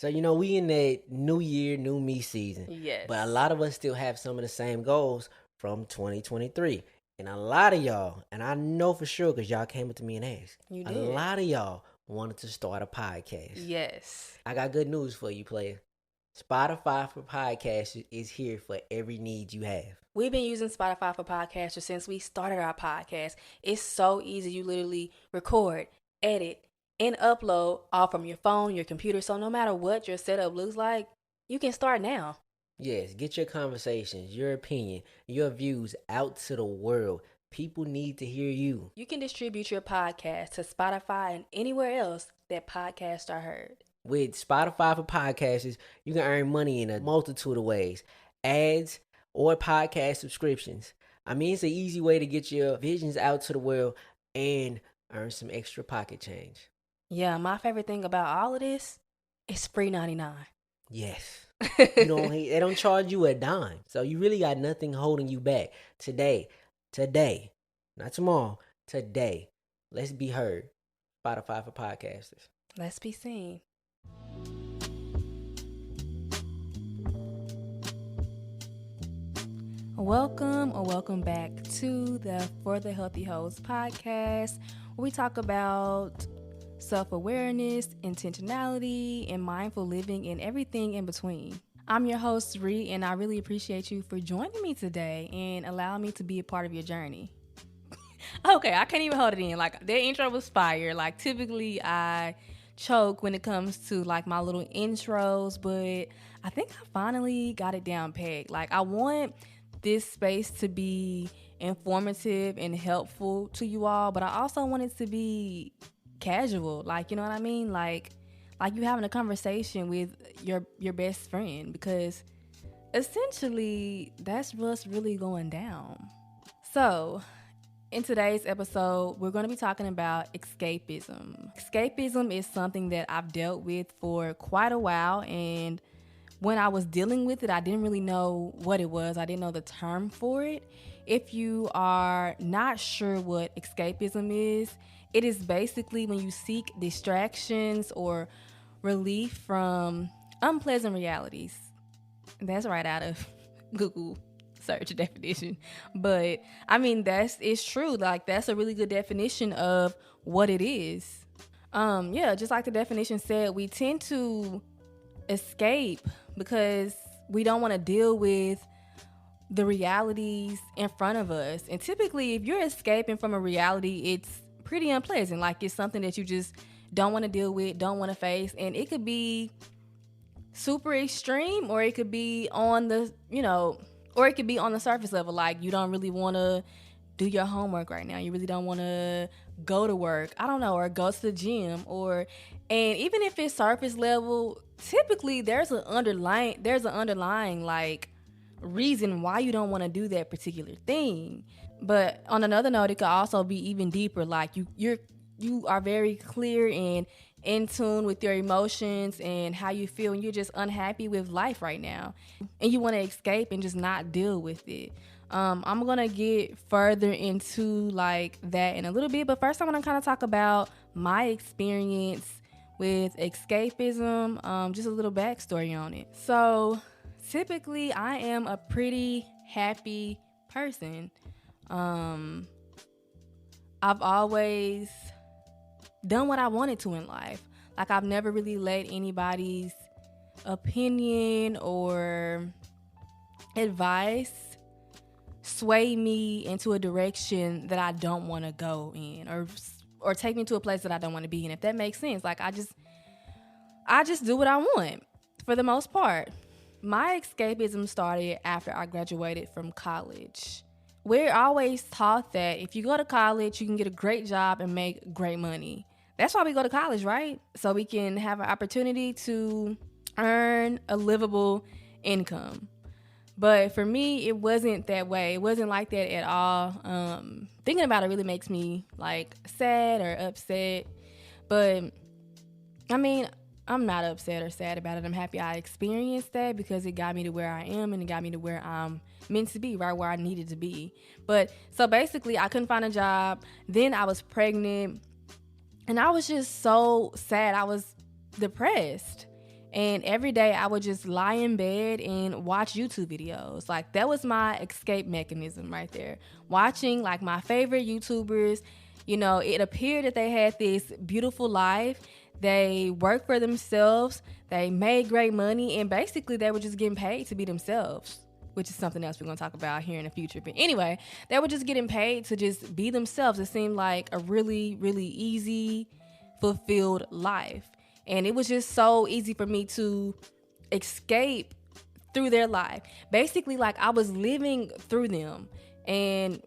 So, we in that new year, new me season. Yes. But a lot of us still have some of the same goals from 2023. And a lot of y'all, and I know for sure because y'all came up to me and asked. You did. A lot of y'all wanted to start a podcast. Yes. I got good news for you, player. Spotify for podcasts is here for every need you have. We've been using Spotify for podcasters since we started our podcast. It's so easy. You literally record, edit, and upload all from your phone, your computer. So no matter what your setup looks like, you can start now. Yes, get your conversations, your opinion, your views out to the world. People need to hear you. You can distribute your podcast to Spotify and anywhere else that podcasts are heard. With Spotify for podcasters, you can earn money in a multitude of ways. Ads or podcast subscriptions. I mean, it's an easy way to get your visions out to the world and earn some extra pocket change. Yeah, my favorite thing about all of this is free 99. Yes. They don't charge you a dime. So you really got nothing holding you back. Today, not tomorrow, today, let's be heard. Spotify for podcasters. Let's be seen. Welcome back to the For the Healthy Host podcast, where we talk about self-awareness, intentionality, and mindful living, and everything in between. I'm your host, Ree, and I really appreciate you for joining me today and allowing me to be a part of your journey. Okay, I can't even hold it in. Like, that intro was fire. Like, typically I choke when it comes to like my little intros, but I think I finally got it down pegged. Like, I want this space to be informative and helpful to you all, but I also want it to be casual, like, you know what I mean, like you having a conversation with your best friend, because essentially that's what's really going down. So in today's episode, we're going to be talking about escapism. Escapism is something that I've dealt with for quite a while, and when I was dealing with it, I didn't really know what it was. I didn't know the term for it. If you are not sure what escapism is, it is basically when you seek distractions or relief from unpleasant realities. That's right out of Google search definition. But I mean, it's true. Like, that's a really good definition of what it is. Just like the definition said, we tend to escape because we don't want to deal with the realities in front of us. And typically, if you're escaping from a reality, it's pretty unpleasant. Like, it's something that you just don't want to deal with, don't want to face. And it could be super extreme, or it could be on the, or it could be on the surface level. Like, you don't really want to do your homework right now. You really don't want to go to work. I don't know, or go to the gym, and even if it's surface level, typically there's an underlying like reason why you don't want to do that particular thing. But on another note, it could also be even deeper. Like, you are very clear and in tune with your emotions and how you feel, and you're just unhappy with life right now, and you want to escape and just not deal with it. I'm gonna get further into like that in a little bit, but first I want to kind of talk about my experience with escapism, just a little backstory on it. So typically I am a pretty happy person. I've always done what I wanted to in life. Like, I've never really let anybody's opinion or advice sway me into a direction that I don't want to go in, or take me to a place that I don't want to be in, if that makes sense. Like, I just do what I want for the most part. My escapism started after I graduated from college. We're always taught that if you go to college, you can get a great job and make great money. That's why we go to college, right? So we can have an opportunity to earn a livable income. But for me, it wasn't that way. It wasn't like that at all. Thinking about it really makes me like sad or upset. But I mean, I'm not upset or sad about it. I'm happy I experienced that because it got me to where I am and it got me to where I'm meant to be, right where I needed to be. But so basically, I couldn't find a job. Then I was pregnant and I was just so sad. I was depressed. And every day I would just lie in bed and watch YouTube videos. Like, that was my escape mechanism right there. Watching like my favorite YouTubers. You know, it appeared that they had this beautiful life. They worked for themselves. They made great money. And basically they were just getting paid to be themselves, which is something else we're going to talk about here in the future. But anyway, they were just getting paid to just be themselves. It seemed like a really, really easy, fulfilled life. And it was just so easy for me to escape through their life. Basically, like, I was living through them and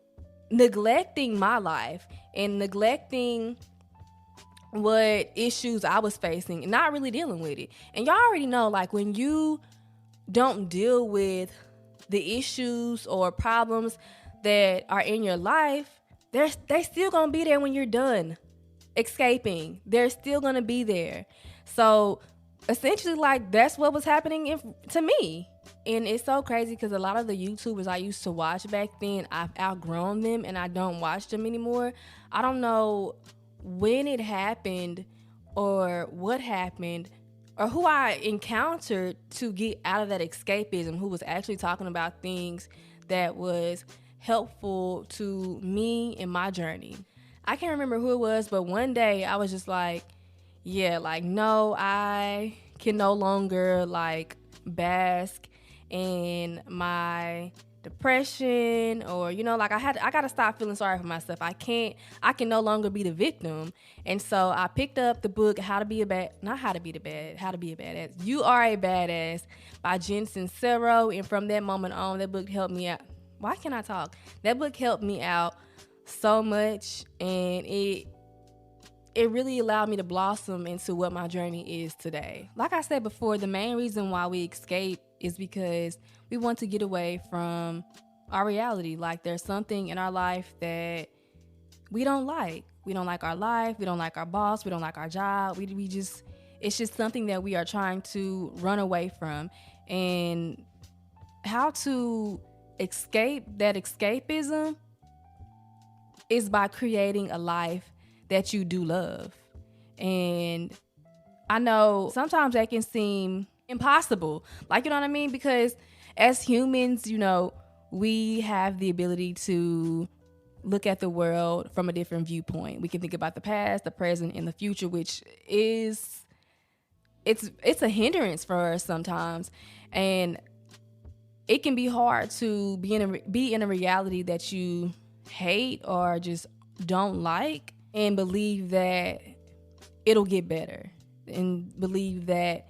neglecting my life and neglecting what issues I was facing and not really dealing with it. And y'all already know, like, when you don't deal with the issues or problems that are in your life, they still gonna be there when you're done escaping. They're still gonna be there. So essentially, like, that's what was happening to me. And it's so crazy because a lot of the YouTubers I used to watch back then, I've outgrown them and I don't watch them anymore. I don't know when it happened or what happened or who I encountered to get out of that escapism, who was actually talking about things that was helpful to me in my journey. I can't remember who it was, but one day I was just like, yeah, like, no, I can no longer, like, bask in my depression, or, you know, like, I gotta stop feeling sorry for myself. I can no longer be the victim. And so I picked up the book How to Be a Badass. You Are a Badass by Jen Sincero. And from that moment on, that book helped me out. Why can't I talk? That book helped me out so much, and it really allowed me to blossom into what my journey is today. Like I said before, the main reason why we escape is because we want to get away from our reality. Like, there's something in our life that we don't like. We don't like our life. We don't like our boss. We don't like our job. It's just something that we are trying to run away from. And how to escape that escapism is by creating a life that you do love. And I know sometimes that can seem impossible. Like, you know what I mean? Because as humans, you know, we have the ability to look at the world from a different viewpoint. We can think about the past, the present, and the future, which is, it's a hindrance for us sometimes. And it can be hard to be in a reality that you hate or just don't like, and believe that it'll get better, and believe that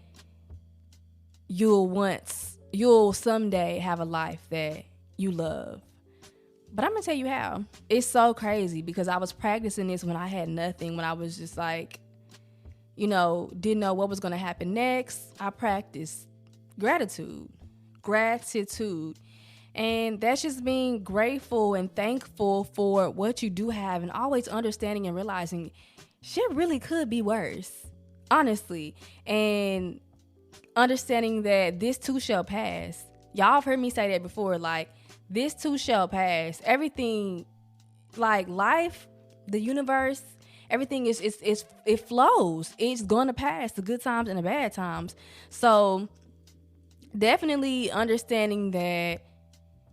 you'll someday have a life that you love. But I'm gonna tell you how. It's so crazy because I was practicing this when I had nothing, when I was just like, you know, didn't know what was gonna happen next. I practiced gratitude. And that's just being grateful and thankful for what you do have, and always understanding and realizing shit really could be worse, honestly. And understanding that this too shall pass. Y'all have heard me say that before, like, this too shall pass. Everything, like life, the universe, everything it flows. It's going to pass, the good times and the bad times. So definitely understanding that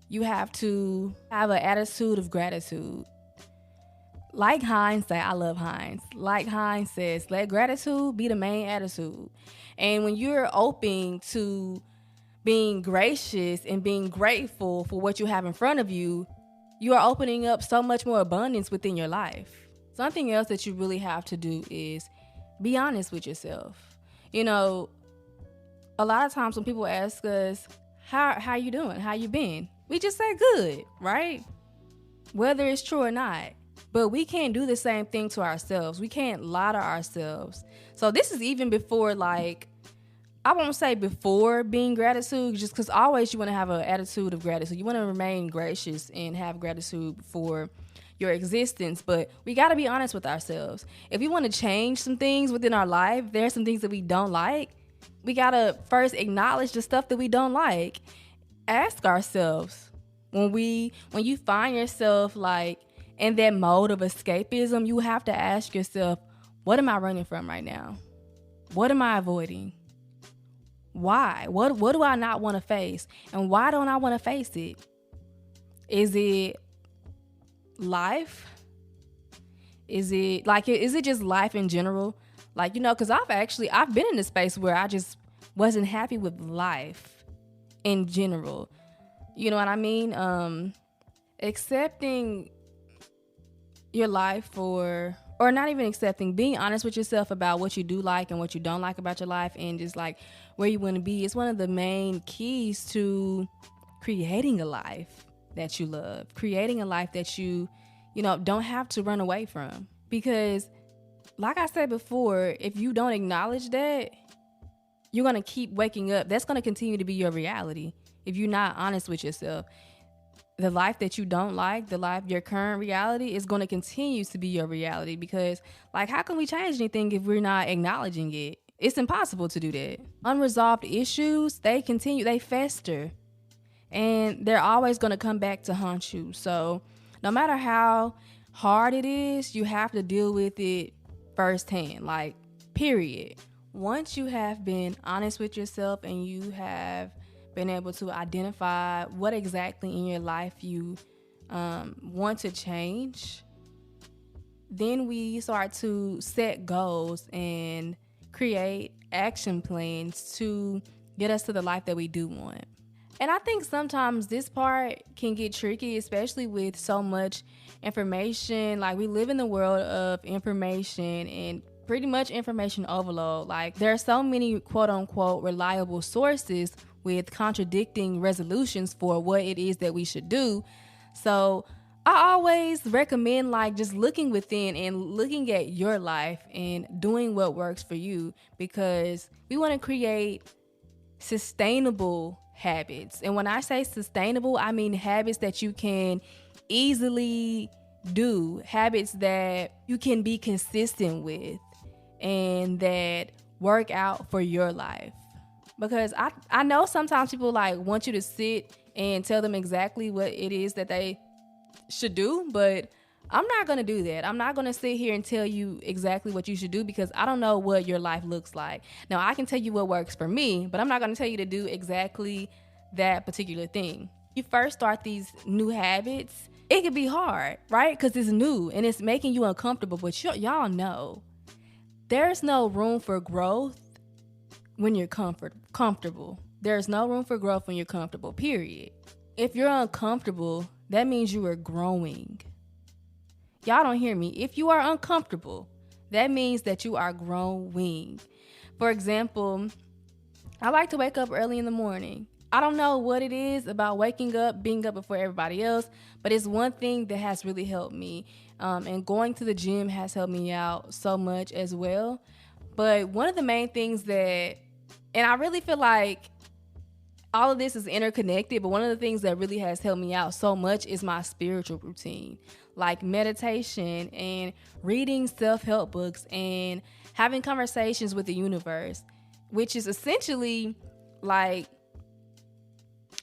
you have to have an attitude of gratitude. Like Hines say, I love Hines. Like Hines says, let gratitude be the main attitude. And when you're open to being gracious and being grateful for what you have in front of you, you are opening up so much more abundance within your life. Something else that you really have to do is be honest with yourself. You know, a lot of times when people ask us, how you doing? How you been? We just say good, right? Whether it's true or not. But we can't do the same thing to ourselves. We can't lie to ourselves. So this is even before, like, I won't say before being gratitude, just because always you want to have an attitude of gratitude. You want to remain gracious and have gratitude for your existence. But we got to be honest with ourselves. If we want to change some things within our life, there's some things that we don't like. We got to first acknowledge the stuff that we don't like. Ask ourselves, when you find yourself like in that mode of escapism, you have to ask yourself, what am I running from right now? What am I avoiding? Why? What do I not want to face? And why don't I want to face it? Is it life? Is it just life in general? Like, because I've been in a space where I just wasn't happy with life in general. You know what I mean? Accepting your life or not even accepting, being honest with yourself about what you do like and what you don't like about your life and just like where you want to be is one of the main keys to creating a life that you love, creating a life that you don't have to run away from. Because like I said before, if you don't acknowledge that, you're going to keep waking up. That's going to continue to be your reality. If you're not honest with yourself, the life that you don't like, your current reality is going to continue to be your reality. Because like, how can we change anything if we're not acknowledging it? It's impossible to do that. Unresolved issues, they fester, and they're always going to come back to haunt you. So no matter how hard it is, you have to deal with it firsthand, like, period. Once you have been honest with yourself and you have been able to identify what exactly in your life you want to change, then we start to set goals and create action plans to get us to the life that we do want. And I think sometimes this part can get tricky, especially with so much information. Like, we live in the world of information and pretty much information overload. Like, there are so many quote unquote reliable sources with contradicting resolutions for what it is that we should do. So I always recommend like just looking within and looking at your life and doing what works for you, because we want to create sustainable habits. And when I say sustainable, I mean habits that you can easily do, habits that you can be consistent with and that work out for your life. Because I know sometimes people like want you to sit and tell them exactly what it is that they should do, but I'm not going to do that. I'm not going to sit here and tell you exactly what you should do, because I don't know what your life looks like. Now, I can tell you what works for me, but I'm not going to tell you to do exactly that particular thing. You first start these new habits, it can be hard, right? Because it's new and it's making you uncomfortable, but y'all know there's no room for growth when you're comfortable. There's no room for growth when you're comfortable, period. If you're uncomfortable, that means you are growing. Y'all don't hear me. If you are uncomfortable, that means that you are growing. For example, I like to wake up early in the morning. I don't know what it is about waking up, being up before everybody else, but it's one thing that has really helped me. And going to the gym has helped me out so much as well. But one of the main things that, and I really feel like all of this is interconnected, but one of the things that really has helped me out so much is my spiritual routine, like meditation and reading self-help books and having conversations with the universe, which is essentially like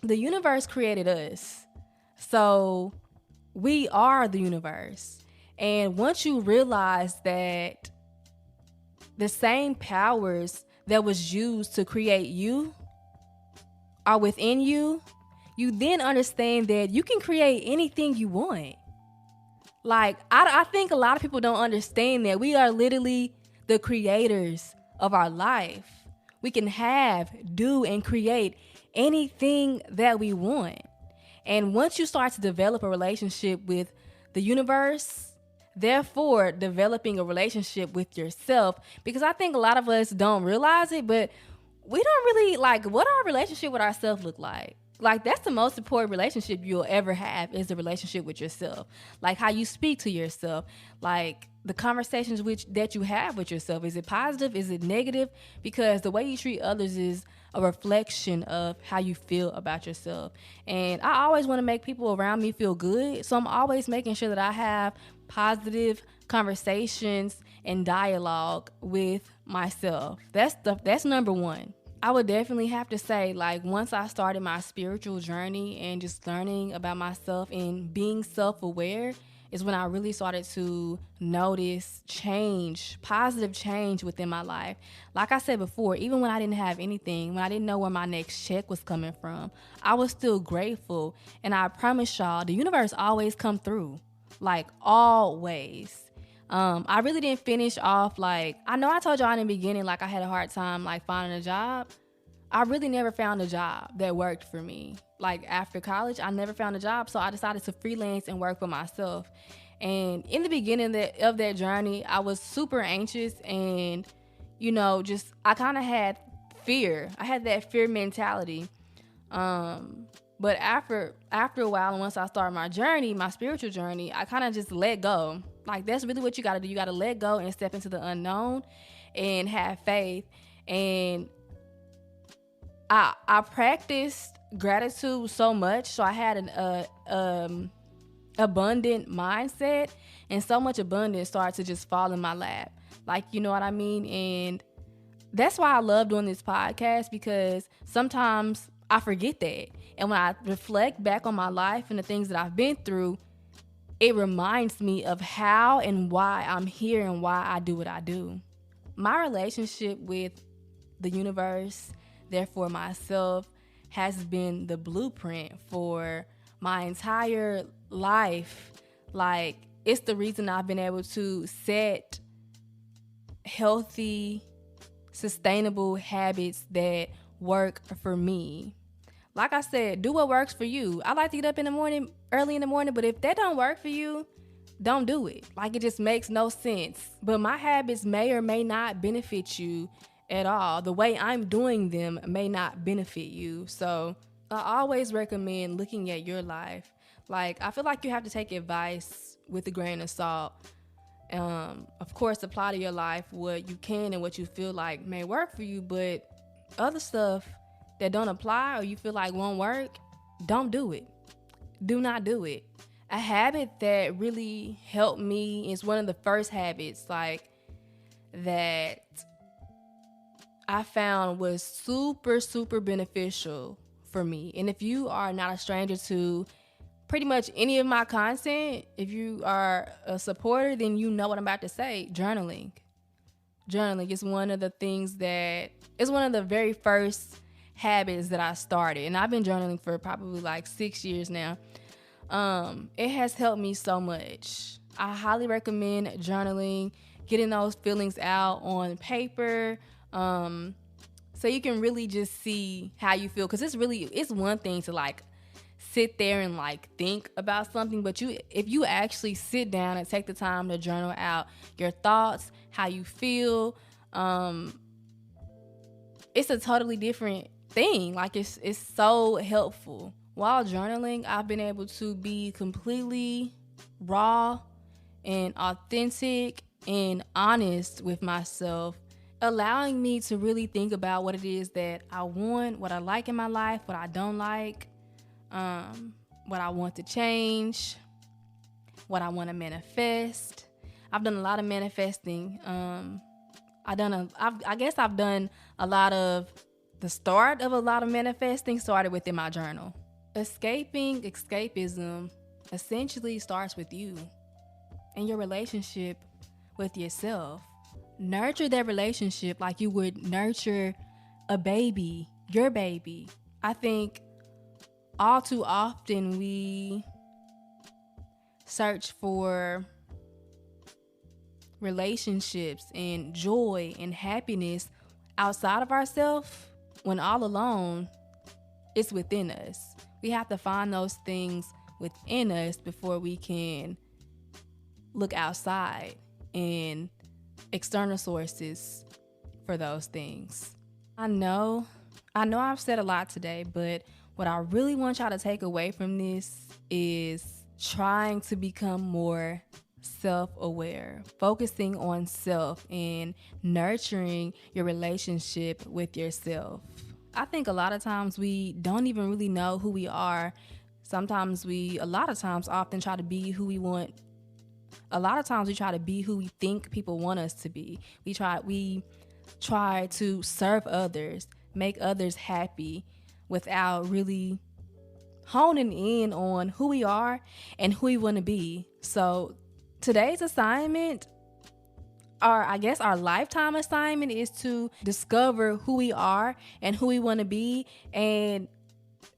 the universe created us. So we are the universe. And once you realize that the same powers that was used to create you are within you, you then understand that you can create anything you want. Like, I think a lot of people don't understand that we are literally the creators of our life. We can have, do, and create anything that we want. And once you start to develop a relationship with the universe, therefore developing a relationship with yourself, because I think a lot of us don't realize it, but we don't really, like, what our relationship with ourselves look like. Like, that's the most important relationship you'll ever have, is the relationship with yourself. Like, how you speak to yourself, like the conversations that you have with yourself. Is it positive? Is it negative? Because the way you treat others is a reflection of how you feel about yourself. And I always want to make people around me feel good. So I'm always making sure that I have positive conversations and dialogue with myself. That's number one. I would definitely have to say, like, once I started my spiritual journey and just learning about myself and being self-aware is when I really started to notice change, positive change within my life. Like I said before, even when I didn't have anything, when I didn't know where my next check was coming from, I was still grateful. And I promise y'all, the universe always come through, like always. I really didn't finish off, like, I know I told y'all in the beginning, like, I had a hard time, like, finding a job. I really never found a job that worked for me. Like, after college, I never found a job, so I decided to freelance and work for myself. And in the beginning of that journey, I was super anxious and, you know, just, I kind of had fear. I had that fear mentality. But after a while, and once I started my journey, my spiritual journey, I kind of just let go. Like, that's really what you got to do. You got to let go and step into the unknown and have faith. And I practiced gratitude so much, so I had an abundant mindset, and so much abundance started to just fall in my lap. Like, you know what I mean? And that's why I love doing this podcast, because sometimes I forget that. And when I reflect back on my life and the things that I've been through, it reminds me of how and why I'm here and why I do what I do. My relationship with the universe, therefore myself, has been the blueprint for my entire life. Like, it's the reason I've been able to set healthy, sustainable habits that work for me. Like I said, do what works for you. I like to get up early in the morning, but if that don't work for you, don't do it. Like, it just makes no sense. But my habits may or may not benefit you at all. The way I'm doing them may not benefit you. So I always recommend looking at your life. Like, I feel like you have to take advice with a grain of salt. Of course, apply to your life what you can and what you feel like may work for you, but other stuff that don't apply or you feel like won't work, don't do it. Do not do it. A habit that really helped me is one of the first habits, like, that I found was super, super beneficial for me. And if you are not a stranger to pretty much any of my content, if you are a supporter, then you know what I'm about to say. Journaling. Journaling is one of the things that is one of the very first habits that I started. And I've been journaling for probably like 6 years now. It has helped me so much. I highly recommend journaling, getting those feelings out on paper, so you can really just see how you feel. Because it's one thing to like sit there and like think about something, but if you actually sit down and take the time to journal out your thoughts, how you feel, it's a totally different thing. Like, it's so helpful. While journaling, I've been able to be completely raw and authentic and honest with myself, allowing me to really think about what it is that I want, what I like in my life, what I don't like, what I want to change, what I want to manifest. I've done a lot of manifesting. I guess I've done a lot of the start of a lot of manifesting started within my journal. Escapism essentially starts with you and your relationship with yourself. Nurture that relationship like you would nurture a baby, your baby. I think all too often we search for relationships and joy and happiness outside of ourselves, when all alone, it's within us. We have to find those things within us before we can look outside and external sources for those things. I know I've said a lot today, but what I really want y'all to take away from this is trying to become more self-aware, focusing on self and nurturing your relationship with yourself. I think a lot of times we don't even really know who we are. A lot of times often try to be who we want. A lot of times we try to be who we think people want us to be. We try to serve others, make others happy without really honing in on who we are and who we want to be. So today's assignment, or I guess our lifetime assignment, is to discover who we are and who we want to be. And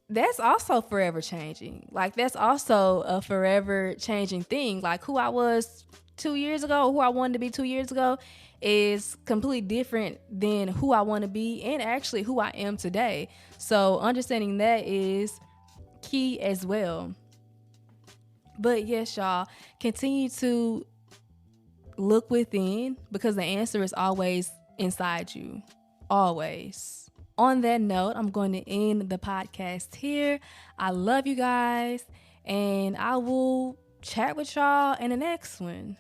that's also forever changing. Like, that's also a forever changing thing. Like, who I was 2 years ago, who I wanted to be 2 years ago, is completely different than who I want to be and actually who I am today. So understanding that is key as well. But yes, y'all, continue to look within, because the answer is always inside you. Always. On that note, I'm going to end the podcast here. I love you guys, and I will chat with y'all in the next one.